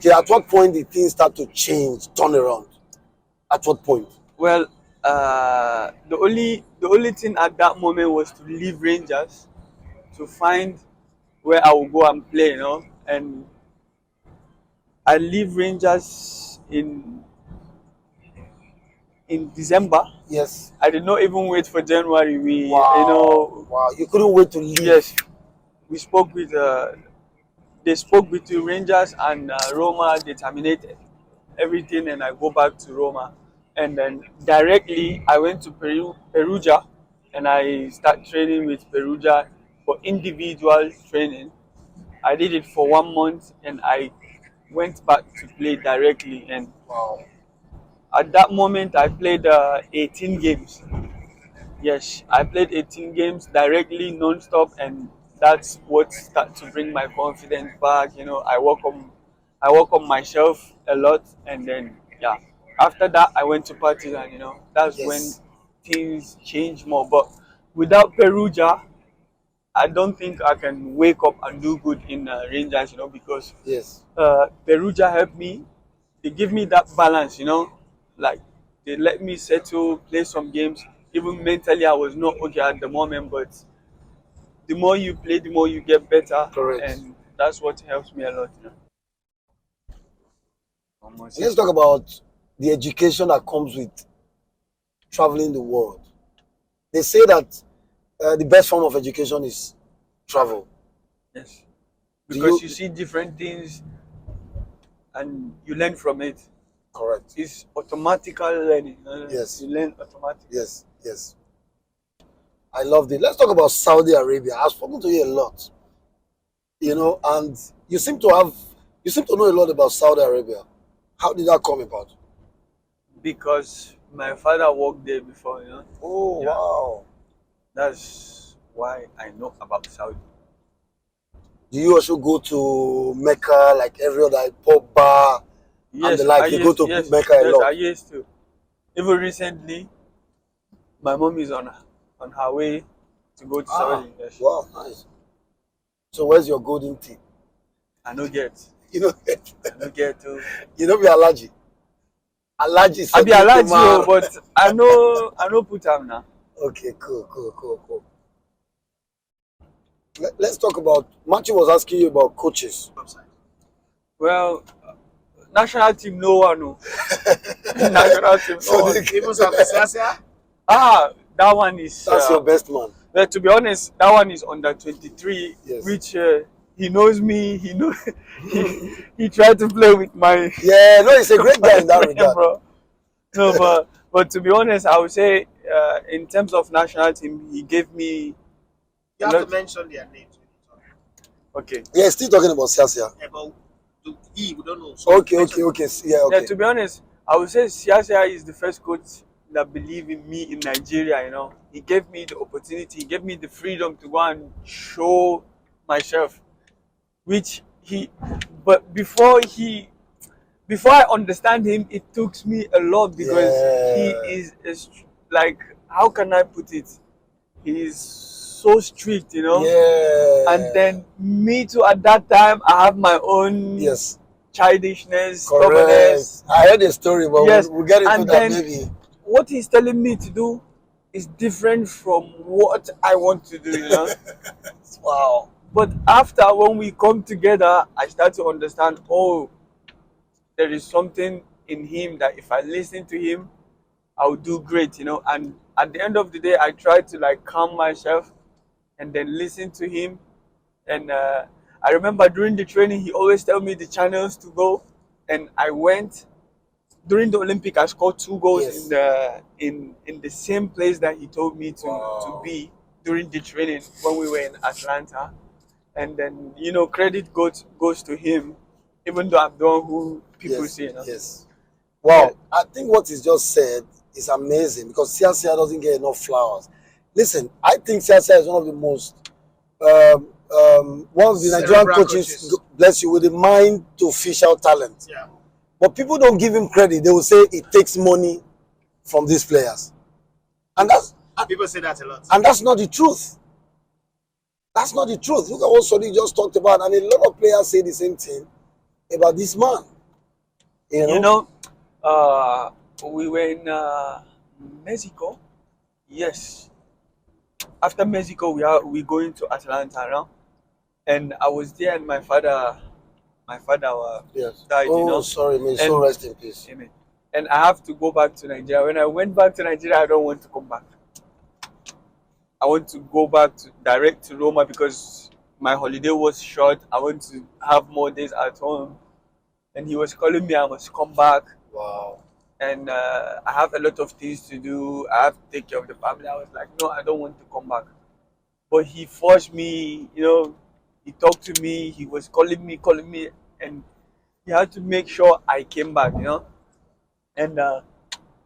Okay, at what point did things start to change, turn around? At what point? Well, the only thing at that moment was to leave Rangers to find where I will go and play, And I leave Rangers in December. Yes. I did not even wait for January. Wow. Wow. You couldn't wait to leave. Yes, we spoke with they spoke between Rangers and Roma. They terminated everything, and I go back to Roma, and then directly I went to Perugia, and I start training with Perugia for individual training. I did it for 1 month, and I went back to play directly. And Wow. at that moment, I played 18 games. Yes, I played 18 games directly, non-stop, and that's what started to bring my confidence back. I work on myself a lot, and then yeah, after that I went to Partizan. That's when Yes. things changed more. But without Perugia, I don't think I can wake up and do good in Rangers. Because Yes. Perugia helped me. They give me that balance. Like they let me settle, play some games. Even mentally, I was not okay at the moment, but the more you play, the more you get better, Correct. and that's what helps me a lot. Let's talk about the education that comes with traveling the world. They say that the best form of education is travel. Yes, Do because you? you see different things and you learn from it. Correct. It's automatical learning. Yes. You learn automatically. Yes. Yes. I loved it. Let's talk about Saudi Arabia. I've spoken to you a lot, and you seem to know a lot about Saudi Arabia. How did that come about? Because my father worked there before. Oh, Yeah, wow. that's why I know about Saudi. Do you also go to Mecca like every other pub bar and the Yes, I like? You go used to yes, Mecca a yes, I lot. used to. Even recently, my mom is on her way to go to Ah, Saudi. Yes, wow, nice. So where's your golden tea? I no get. You know, I no get to. you know, be allergy. Allergy I be Sadiq allergy, Umar. but I know put am now. Okay, cool, cool, cool, cool. Let's talk about. Matthew was asking you about coaches. Well, national team no one no. National team no So one. Even some Siasia. That one is. that's your best man. But to be honest, that one is under 23, Yes. which he knows me. He know he tried to play with my Yeah, no, he's a great guy in that friend, regard. bro. No, but to be honest, I would say in terms of national team, he gave me You a have to lot. mention their names when you talk. Okay. Yeah, still talking about Siasia. About we don't know. So Okay, okay, mention okay. Yeah, Yeah, okay. to be honest, I would say Siasia is the first coach that believed in me in Nigeria. He gave me the opportunity, he gave me the freedom to go and show myself, which but before I understand him, it took me a lot because he Yeah. is like, how can I put it? He is so strict. Yeah. And then me too, at that time, I have my own Yes. childishness, Correct. stubbornness. I heard a story, but Yes, we'll get into and that then maybe. what he's telling me to do is different from what I want to do. Wow. But after, when we come together, I start to understand, oh, there is something in him that if I listen to him, I'll do great. And at the end of the day, I try to like calm myself and then listen to him. And I remember during the training, he always tell me the channels to go, and I went. During the Olympic, I scored 2 goals Yes. in the same place that he told me to Wow. be during the training when we were in Atlanta. And then credit goes to him, even though I'm the one who people Yes. say. Yes. Yeah. Wow. I think what he's just said is amazing because Siasia doesn't get enough flowers. Listen, I think Siasia is one of the most one of the Nigerian Cerebral coaches, coaches. bless you, with the mind to fish out talent. Yeah. But people don't give him credit. They will say it takes money from these players. And People say that a lot. that's not the truth. That's not the truth. Look at what Sadiq just talked about. And a lot of players say the same thing about this man. You You know? know, we were in Mexico. Yes. After Mexico, we going to Atlanta now, and I was there, and my father Yes. died. Oh, sorry, may so And rest in peace. amen. And I have to go back to Nigeria. When I went back to Nigeria, I don't want to come back. I want to go back to direct to Roma because my holiday was short. I want to have more days at home. And he was calling me, I must come back. Wow. And I have a lot of things to do. I have to take care of the family. I was like, no, I don't want to come back. But he forced me, he talked to me. He was calling me, and he had to make sure I came back. And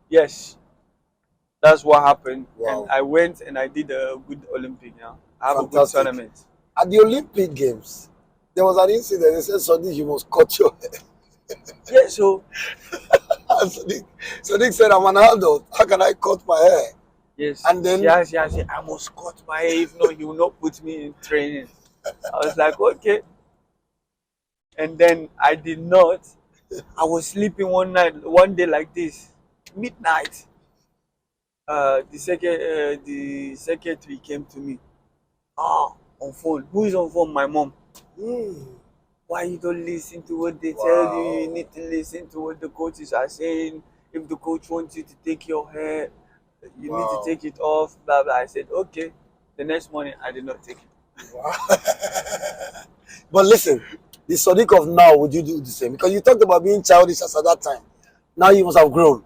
yes, that's what happened. And Wow. I went and I did a good Olympic. I have a good Fantastic. tournament. At the Olympic Games, there was an incident. They said, Sadiq, you must cut your hair. Yeah, so And Sadiq said, I'm an adult. How can I cut my hair? yes, And then, yes, I must cut my hair. If not, he will not put me in training. I was like, okay. And then I did not. I was sleeping one day like this, midnight. The secretary came to me. On phone. Who is on phone? My mom. hmm, Why you don't listen to what they tell you? You wow. need to listen to what the coaches are saying. If the coach wants you to take your hair, you need to Wow. take it off. Blah blah. I said okay. The next morning, I did not take it. Wow. But listen, the Sadiq of now, would you do the same? Because you talked about being childish as at that time. Now you must have grown.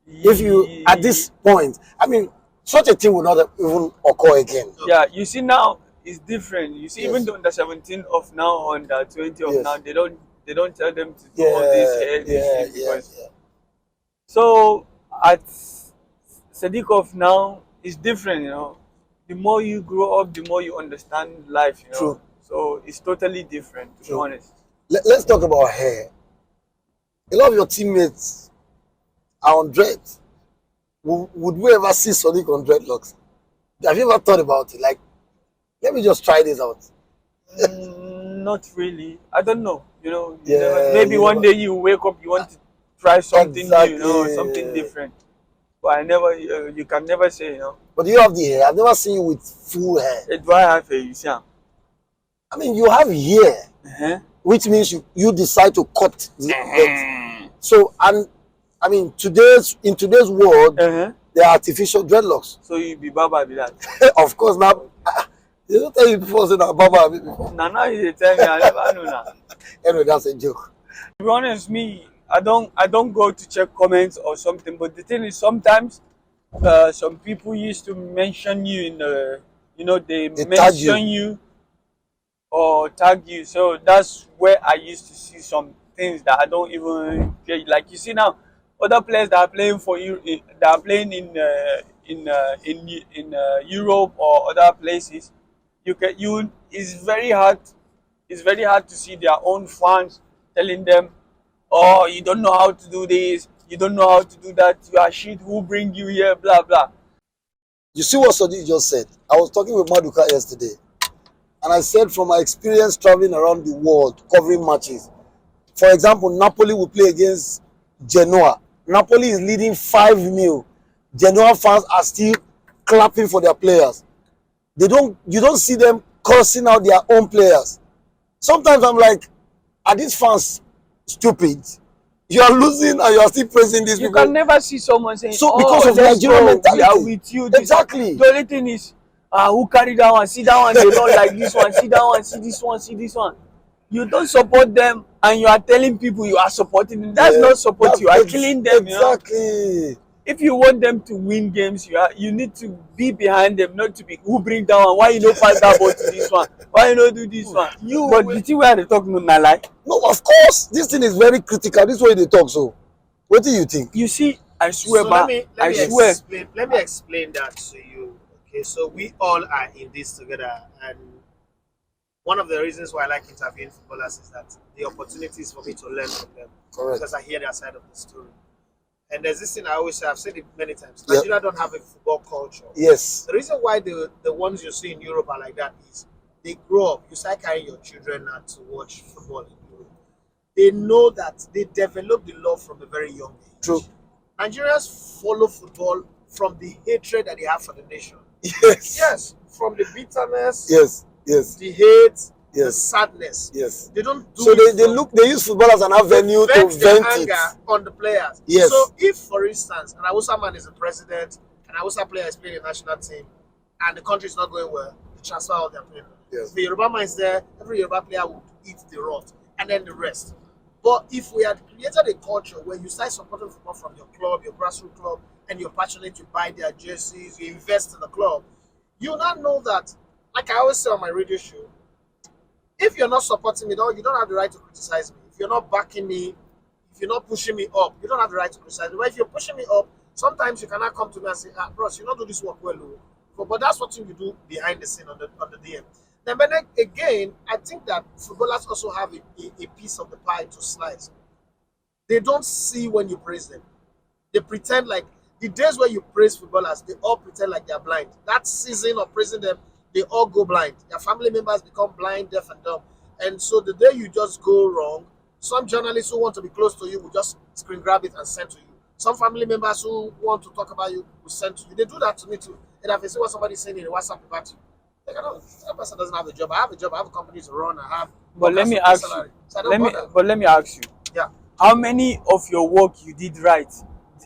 If you, at this point, I mean, such a thing will not even occur again. Yeah, you see now it's different. You see, even Yes. the under 17 of now, under 20 of now, Yes. they don't tell them to do all this Yeah, hair, this yeah, thing yeah, because yeah. so at Sadiq of now is different. The more you grow up, the more you understand life. True, So it's totally different, to be true. honest. Let's talk about hair. A lot of your teammates are on dreads. Would we ever see Sadiq on dreadlocks? Have you ever thought about it? Like, let me just try this out. Not really. I don't know. You never. Yeah, Maybe you one never. day you wake up, you want to try something new, something Exactly. different. But I never. You can never say. But you have the hair. I've never seen you with full hair. Do I have a you see? I mean, you have hair, Uh-huh. which means you decide to cut it. Uh-huh. So, and I mean, in today's world, Uh-huh. there are artificial dreadlocks. So you be Baba be that. Of course, now they don't tell you before say that Baba before. Now you dey tell me I never know now. Anyway, that's a joke. To be honest, me, I don't go to check comments or something. But the thing is, sometimes some people used to mention you they They tag you. mention you or tag you. So that's where I used to see some things that I don't even get. Like you see now, other players that are playing for you, that are playing in Europe or other places, it's very hard. It's very hard to see their own fans telling them, "Oh, you don't know how to do this. You don't know how to do that. You are shit. Who bring you here? Blah blah." You see what Sadiq just said? I was talking with Maduka yesterday, and I said from my experience traveling around the world covering matches. For example, Napoli will play against Genoa. Napoli is leading 5-0. Genoa fans are still clapping for their players. You don't see them cursing out their own players. Sometimes I'm like, are these fans stupid? You are losing and you are still praising these You people. can never see someone saying, So "Oh, because of let's Nigerian go. mentality. We are with you." This Exactly. The only thing is, who carry that one? See that one. They run like this one. See that one. See this one. See this one. You don't support them, and you are telling people you are supporting them. That's not support. You are killing them. Exactly. If you want them to win games, you need to be behind them, not to be who bring that one. Why you no pass that ball to this one? Why you no do this one? But the thing where they talk no na lie. No, of course, this thing is very critical. This way they talk. So, what do you think? You see, I swear, So ba, let I me swear. explain. Let me explain that to you. Okay, so we all are in this together, and one of the reasons why I like interviewing footballers is that the opportunities for me to learn from them Correct. because I hear their side of the story. And there's this thing I always say. I've said it many times. Yep. Nigeria don't have a football culture. Yes. The reason why the ones you see in Europe are like that is they grow up. You start carrying your children now to watch football in Europe. they know that they develop the love from a very young age. True. Nigerians follow football from the hatred that they have for the nation. Yes. Yes, from the bitterness, Yes. Yes. the hate, the Yes. sadness. Yes. They don't do So it they use football as an avenue to vent their vent it. anger on the players. Yes. So if, for instance, an Hausa man is the president, an Hausa player is playing the national team, and the country is not going well, they transfer all their players. Yes. The Yoruba man is there, every Yoruba player would eat the rot, and then the rest. But if we had created a culture where you start supporting football from your club, your grassroots club, and you're passionate, you buy their jerseys, you invest in the club, you now know that, like I always say on my radio show, if you're not supporting me, you don't have the right to criticize me. If you're not backing me, if you're not pushing me up, you don't have the right to criticize me. But if you're pushing me up, sometimes you cannot come to me and say, bros, you don't do this work well. But that's what you do behind the scene on the DM. Then, but then again, I think that footballers also have a piece of the pie to slice. They don't see when you praise them. They pretend like the days where you praise footballers, they all pretend like they're blind. That season of praising them, they all go blind. Their family members become blind, deaf, and dumb. And so the day you just go wrong, some journalists who want to be close to you will just screen grab it and send to you. Some family members who want to talk about you will send to you. They do that to me too. And if I see what somebody's saying in WhatsApp about you, like, I don't, that person doesn't have a job. I have a job. I have a company to run. I have. But let me ask you. So let me ask you. Yeah. How many of your work you did right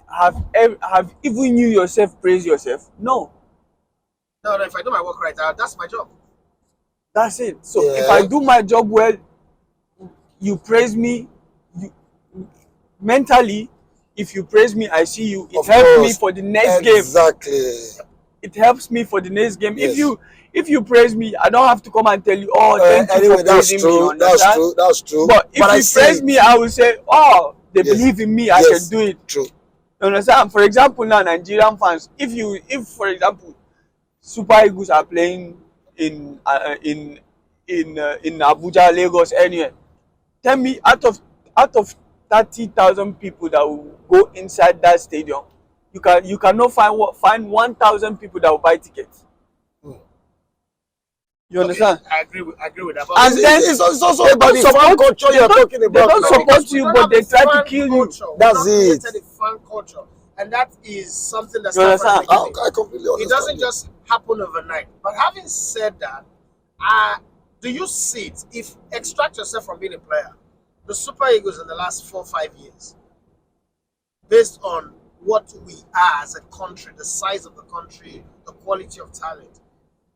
have even you yourself praised yourself? No. No, if I do my work right, that's my job. That's it. So Yeah. if I do my job well, you praise me. You, mentally, if you praise me, I see you. It Of helps me course. for the next game. Exactly. It helps me for the next game. Yes. If you praise me, I don't have to come and tell you, oh, thank you Anyway, for that's praising true. me. That's Understand? true. That's true. But if I you see praise it. me, I will say, oh, they Yes. believe in me. I Yes. can do it. True. You understand? For example, now Nigerian fans, if for example, Super Eagles are playing in Abuja, Lagos, anywhere, tell me out of 30,000 people that will go inside that stadium, you cannot find 1,000 people that will buy tickets. You understand? I agree with that. But And then It's also they about don't the fan support- culture they you're don't- talking they about. don't now. support because we you, don't but have they a try to fan kill you. culture. That's We've not it. created a fan culture, and that is something that's You understand? I completely understand. it doesn't you. just happen overnight. But having said that, do you see it? If extract yourself from being a player, the Super Eagles in the last 4-5 years, based on what we are as a country, the size of the country, the quality of talent,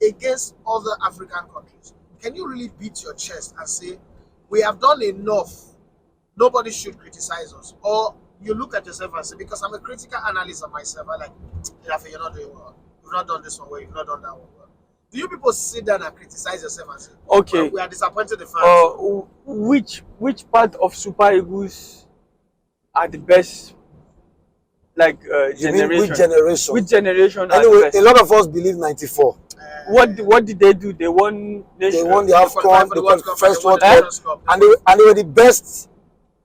against other African countries, can you really beat your chest and say, we have done enough, nobody should criticize us? Or you look at yourself and say, because I'm a critical analyst of myself, I like, you're not doing well, you've not done this one well, you've not done that one well. Do you people sit down and criticize yourself and say, Okay. well, we are disappointed the fans? Which part of Super Eagles are the best, like You mean which generation? generation? Which generation are Anyway, the best? a lot of us believe 94. What did they do? They won They nation. won the qualified AFCON, for the the World Cup, first they won World the Cup, Nations Cup. and they were the best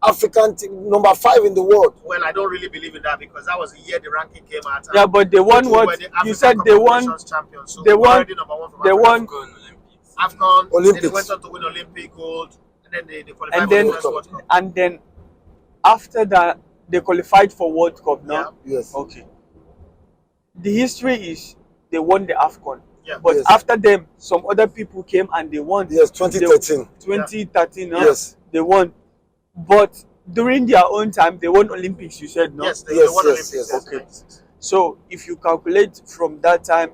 African team, number 5 in the world. Well, I don't really believe in that because that was the year the ranking came out. Yeah, but they won We what? were the You African said Cup they of won. Nations champions, so they we were won- already number one from They Africa. won. AFCON, then Olympics. they went on to win Olympic gold, and then they qualified And for then the first World Cup. and then after that they qualified for World Cup. No. Yes. Okay. The history is they won the AFCON. Yeah. But Yes. after them, some other people came and they won. Yes, 2013. 2013, no? Yes. They won. But during their own time, they won Olympics, you said, no? Yes, they Yes, won yes, Olympics. yes. Okay. So if you calculate from that time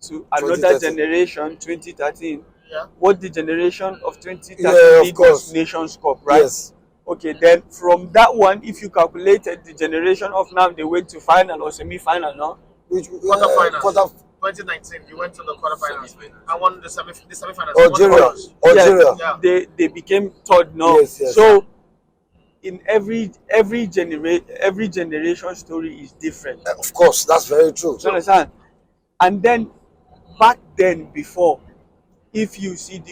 to another 2013. generation, 2013, Yeah. what the generation of 2013 Yeah, of did was course. Nations Cup, right? Yes. Okay, then from that one, if you calculated the generation of now, they went to final or semi-final, no? Which Quarterfinals. 2019, you went to the quarterfinals and won the semi-finals. Algeria. Algeria. Yeah. They became third, no? Yes, yes. So in every generation story is different. Of course, that's very true. You understand? And then back then, before, if you see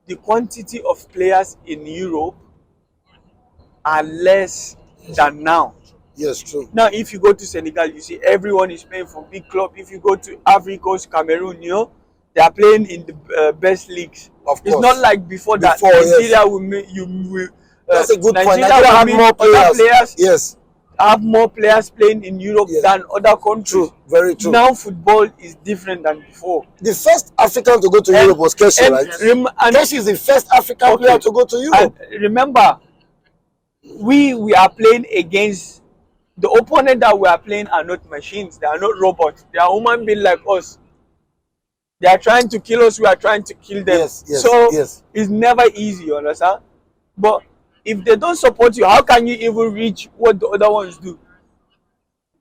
the quantity of players in Europe are less than now. Yes, true. Now, if you go to Senegal, you see everyone is playing for big club. If you go to Ivory Coast, Cameroon, you know, they are playing in the best leagues. Of It's course. not like before that Before, yes. Nigeria will make you will That's a good point. Nigeria Nigeria will have mean more other players. players Yes, have more players playing in Europe yes. than other countries. True. Very true. Now football is different than before. The first African to go to And- Europe was Keshi, and right? and- Keshi is the first African Okay. player to go to Europe. And remember, we are playing against the opponent that we are playing are not machines. They are not robots. They are human beings like us. They are trying to kill us. We are trying to kill them. Yes, yes, So yes. it's never easy. You understand? But if they don't support you, how can you even reach what the other ones do?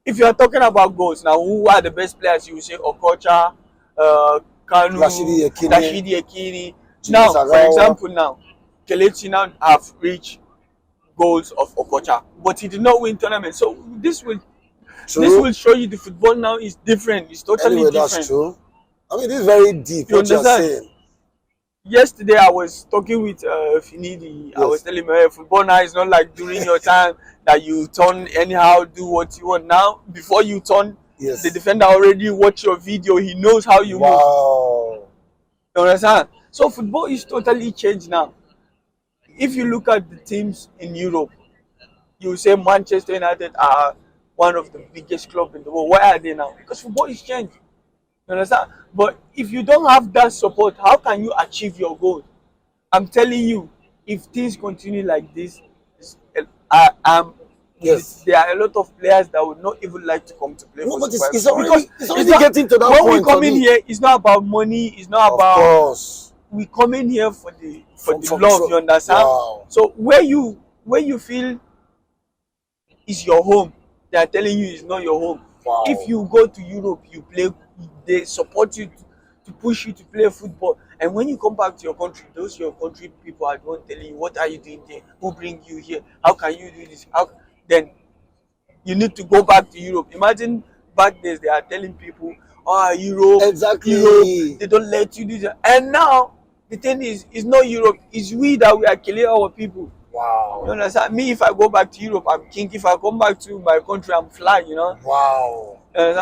If you are talking about goals now, who are the best players? You will say Okocha, Kanu, Rashidi Yekini. Rashidi Yekini. Jimmy Now, for Sagawa. example, now Kelechi now have reached goals of Okocha, but he did not win tournament. So this will show you the football now is different. It's totally Anyway, different. that's true. I mean, this is very deep. You What you're understand? saying. Yesterday I was talking with Finidi. I Yes. was telling him, hey, football now is not like during your time that you turn anyhow, do what you want. Now, before you turn, Yes. the defender already watch your video. He knows how you move. Wow. You understand? So football is totally changed now. If you look at the teams in Europe, you say Manchester United are one of the biggest clubs in the world. Why are they now? Because football is changed. You understand? But if you don't have that support, how can you achieve your goal? I'm telling you, if things continue like this, Yes. there are a lot of players that would not even like to come to play No, for but Super it's Eagles. already, Because it's already not- getting to that when point. we come for in me. here, it's not about money. It's not Of about. course. We come in here for the For- love. for- You understand? Wow. So where you feel is your home, they are telling you it's not your home. Wow. If you go to Europe, you play, they support you to push you to play football. And when you come back to your country, those your country people are the one telling you, what are you doing there? Who bring you here? How can you do this? Then you need to go back to Europe. Imagine back days they are telling people, Europe, Exactly. Europe, they don't let you do that. And now the thing is, it's not Europe, it's we that we are killing our people. You Wow. understand? Me, if I go back to Europe, I'm king. If I come back to my country, I'm fly, Wow.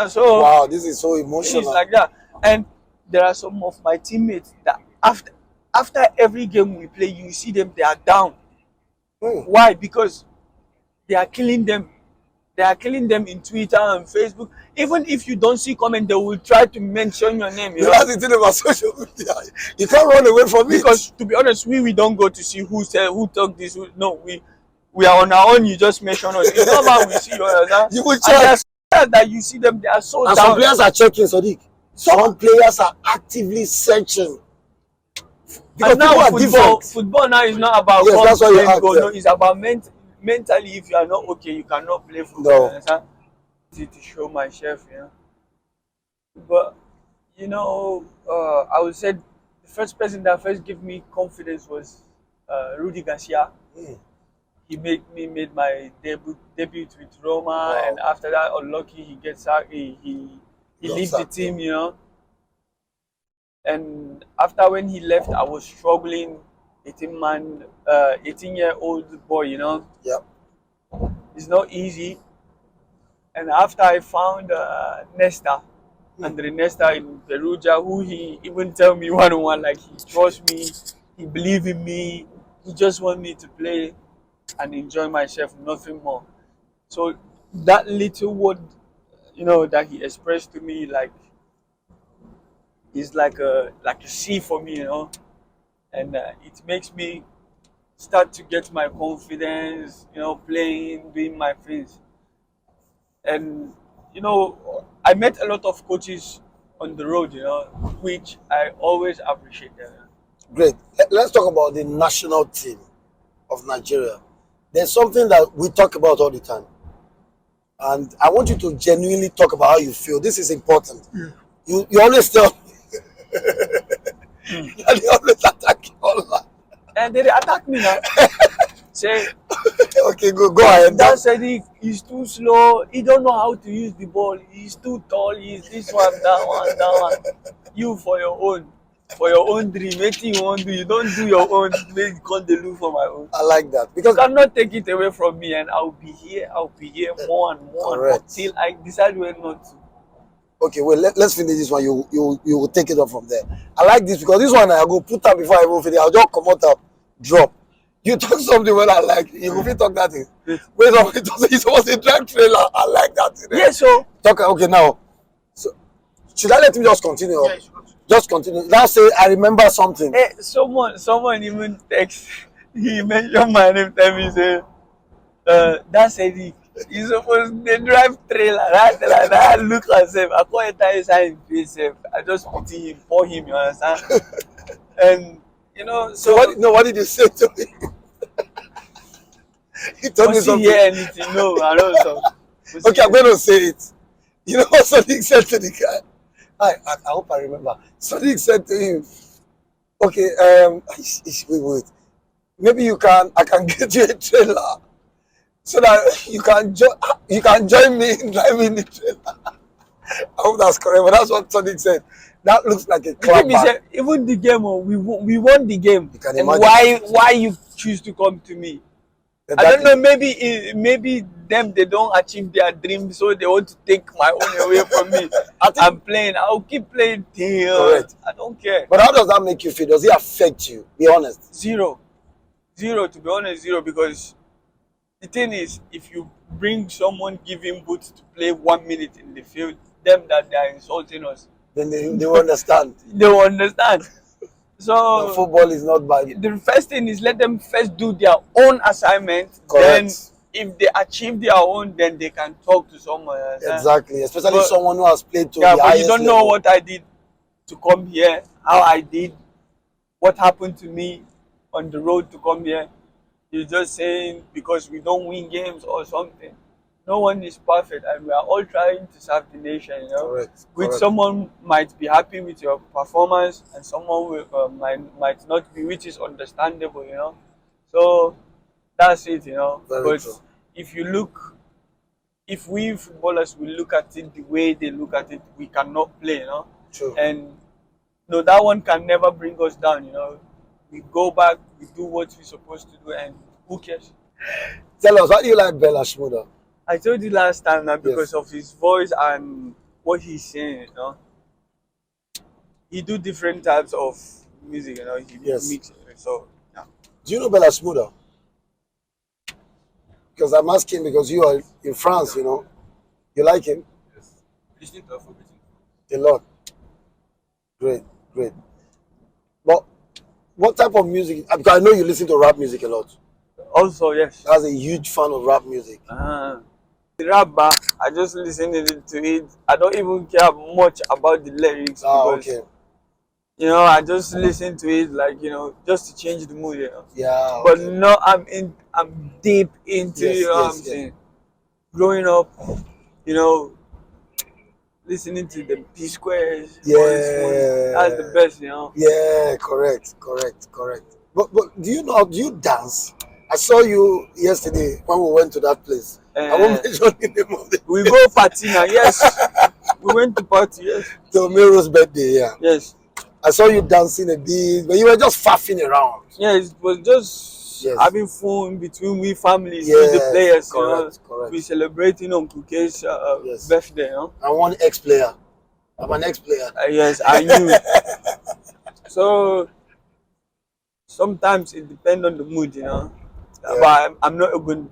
So Wow. This is so it's emotional. like that. And there are some of my teammates that after every game we play, you see them, they are down. Hmm. Why? Because they are killing them. They are killing them in Twitter and Facebook. Even if you don't see comment, they will try to mention your name. That's the thing about social media. You can't run away from it. Because to be honest, we don't go to see who said, who talk this. No, we are on our own. You just mention us. It's not about we see you. Understand? You will And check. there's players that you see them, they are so And down. some players are checking, Sadiq. Some players are actively searching. Because And now people are football, different. football now is not about Yes, that's why you playing act, goal. yeah. No, it's about mentally. If you are not okay, you cannot play football. No. You understand? To show myself, But I would say the first person that first gave me confidence was Rudy Garcia. Mm. He made my debut with Roma, Wow. and after that, unlucky he gets sacked. He Got leaves the sacked, team, And after when he left, I was struggling. 18-year-old boy, Yep. It's not easy. And after I found Nesta, Andre Nesta in Perugia, who he even tell me one-on-one, like he trusts me, he believe in me, he just want me to play and enjoy myself, nothing more. So that little word, that he expressed to me, like, is like a sea for me, and it makes me start to get my confidence, playing, doing my things. And I met a lot of coaches on the road, which I always appreciate them. Great. Let's talk about the national team of Nigeria. There's something that we talk about all the time. And I want you to genuinely talk about how you feel. This is important. You always tell and you always attack you online. And they attack me now. Say, Okay, go ahead. that Sadiq, he's too slow. He don't know how to use the ball. He's too tall. He's this one, that one, that one. You for your own dream, anything you want to do, you don't do your own. Make God dey look for my own. I like that. You Because cannot take it away from me, and I'll be here more and more Correct. until I decide when not to. okay, well let's finish this one. You will take it up from there. I like this because this one I go put up before I even finish. I'll just come out up, drop. You talk something when I like. You go fit talk that thing. Wait. Wait, no, it was a drag trailer. I like that thing. Yeah, so Talk. Okay, now. So should I let him just continue? Yeah, you should continue. Just continue. Now say I remember something. someone even text. He mentioned my name. Tell me say, that's Sadiq. You supposed to drive trailer. That look at him. I can't enter inside his face. I just pity him for him. You understand? And you know, So what did you say to me? He told me was he something. hear anything? No, I don't know. Okay, I'm going to say it. You know what Sadiq said to the guy? I hope I remember. Sadiq said to him, okay, wait. Maybe I can get you a trailer so that you can join me in driving the trailer. I hope that's correct, but that's what Sadiq said. That looks like a The thing is, clapback. even the game, we won the game. You can And imagine. why you choose to come to me? I Exactly. don't know. Maybe them they don't achieve their dream, so they want to take my own away from me. I'm playing. I'll keep playing till Correct. I don't care. But how does that make you feel? Does it affect you? Be honest. Zero. To be honest, zero. Because the thing is, if you bring someone, give him boots to play 1 minute in the field, them that they are insulting us, Then they will understand. they will understand. So Football is not bad. the first thing is let them first do their own assignment. Correct. Then if they achieve their own, then they can talk to someone. Exactly. Especially But- someone who has played to Yeah, the but you highest don't know level. what I did to come here, how I did, what happened to me on the road to come here. You're just saying because we don't win games or something. No one is perfect, and we are all trying to serve the nation. You know, Correct. which Correct. someone might be happy with your performance, and someone will, might not be, which is understandable. You know, so that's it. You know, Very but true. if we footballers will look at it the way they look at it, we cannot play. You know, True. and no, that one can never bring us down. You know, we go back, we do what we're supposed to do, and who cares? Tell us, why do you like Bella Shmurda? I told you last time that because Yes. of his voice and what he's saying, you know, he do different types of music, you know, he Yes. mix it. So yeah. Do you know Bella Shmurda? Because I'm asking because you are in France, you know. You like him Yes. Listening to Afrobeat. a lot. Great, great. But what type of music? Because I know you listen to rap music a lot. Also, yes. As a huge fan of rap music. The rap, I just listen to it. I don't even care much about the lyrics Ah, because okay. you know I just listen to it like you know just to change the mood, you know. Yeah. But Okay. no, I'm deep into Yes, you know what yes, I'm yes. saying. Growing up, you know, listening to the P Squares, Yeah. that's the best, you know. Yeah, correct. But do you dance? I saw you yesterday when we went to that place. I won't mention the name of it. We go party now, yes. We went to party, yes. To Mero's birthday, yeah. Yes. I saw you dancing a bit, but you were just faffing around. Yes, it was just Yes. having fun between we families, Yes, with the players, correct, you know. correct. We celebrating Uncle K's Yes. birthday, you know. I'm one ex-player. I'm an ex-player. Yes, I knew. So sometimes it depends on the mood, you know. Yeah. But I'm not a good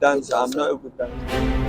dancer. I'm dancer. not a good dancer.